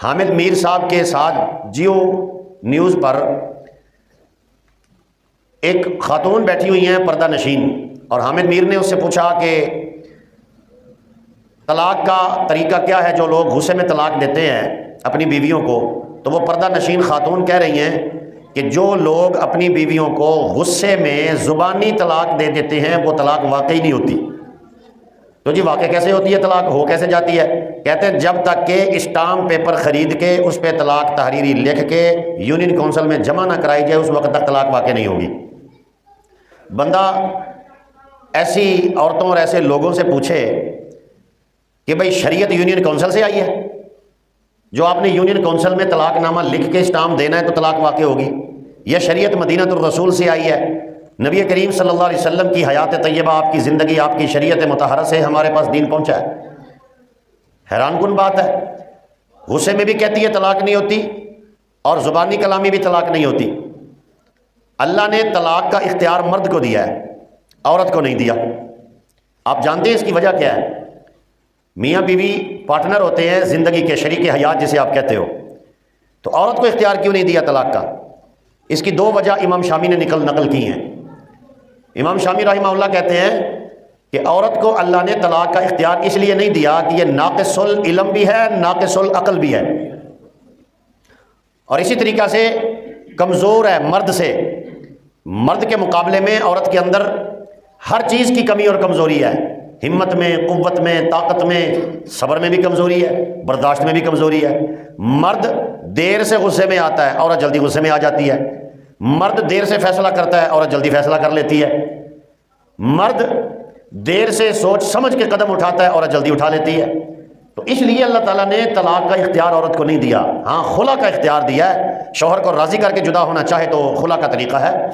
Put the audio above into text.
حامد میر صاحب کے ساتھ جیو نیوز پر ایک خاتون بیٹھی ہوئی ہیں پردہ نشین، اور حامد میر نے اس سے پوچھا کہ طلاق کا طریقہ کیا ہے جو لوگ غصے میں طلاق دیتے ہیں اپنی بیویوں کو، تو وہ پردہ نشین خاتون کہہ رہی ہیں کہ جو لوگ اپنی بیویوں کو غصے میں زبانی طلاق دے دیتے ہیں وہ طلاق واقعی نہیں ہوتی۔ تو جی واقع کیسے ہوتی ہے طلاق، ہو کیسے جاتی ہے؟ کہتے ہیں جب تک کہ اسٹامپ پیپر خرید کے اس پہ طلاق تحریری لکھ کے یونین کونسل میں جمع نہ کرائی جائے اس وقت تک طلاق واقع نہیں ہوگی۔ بندہ ایسی عورتوں اور ایسے لوگوں سے پوچھے کہ بھئی شریعت یونین کونسل سے آئی ہے، جو آپ نے یونین کونسل میں طلاق نامہ لکھ کے اسٹامپ دینا ہے تو طلاق واقع ہوگی، یا شریعت مدینہ الرسول سے آئی ہے، نبی کریم صلی اللہ علیہ وسلم کی حیات طیبہ، آپ کی زندگی، آپ کی شریعت مطہرہ سے ہمارے پاس دین پہنچا ہے۔ حیران کن بات ہے، غصے میں بھی کہتی ہے طلاق نہیں ہوتی اور زبانی کلامی بھی طلاق نہیں ہوتی۔ اللہ نے طلاق کا اختیار مرد کو دیا ہے، عورت کو نہیں دیا۔ آپ جانتے ہیں اس کی وجہ کیا ہے؟ میاں بیوی پارٹنر ہوتے ہیں زندگی کے، شریک حیات جسے آپ کہتے ہو، تو عورت کو اختیار کیوں نہیں دیا طلاق کا؟ اس کی دو وجہ امام شامی نے نقل کی ہیں۔ امام شامی رحمہ اللہ کہتے ہیں کہ عورت کو اللہ نے طلاق کا اختیار اس لیے نہیں دیا کہ یہ ناقص العلم بھی ہے، ناقص العقل بھی ہے، اور اسی طریقہ سے کمزور ہے مرد سے۔ مرد کے مقابلے میں عورت کے اندر ہر چیز کی کمی اور کمزوری ہے، ہمت میں، قوت میں، طاقت میں، صبر میں بھی کمزوری ہے، برداشت میں بھی کمزوری ہے۔ مرد دیر سے غصے میں آتا ہے، عورت جلدی غصے میں آ جاتی ہے۔ مرد دیر سے فیصلہ کرتا ہے، عورت جلدی فیصلہ کر لیتی ہے۔ مرد دیر سے سوچ سمجھ کے قدم اٹھاتا ہے، عورت جلدی اٹھا لیتی ہے۔ تو اس لیے اللہ تعالیٰ نے طلاق کا اختیار عورت کو نہیں دیا، ہاں خلا کا اختیار دیا ہے۔ شوہر کو راضی کر کے جدا ہونا چاہے تو خلا کا طریقہ ہے۔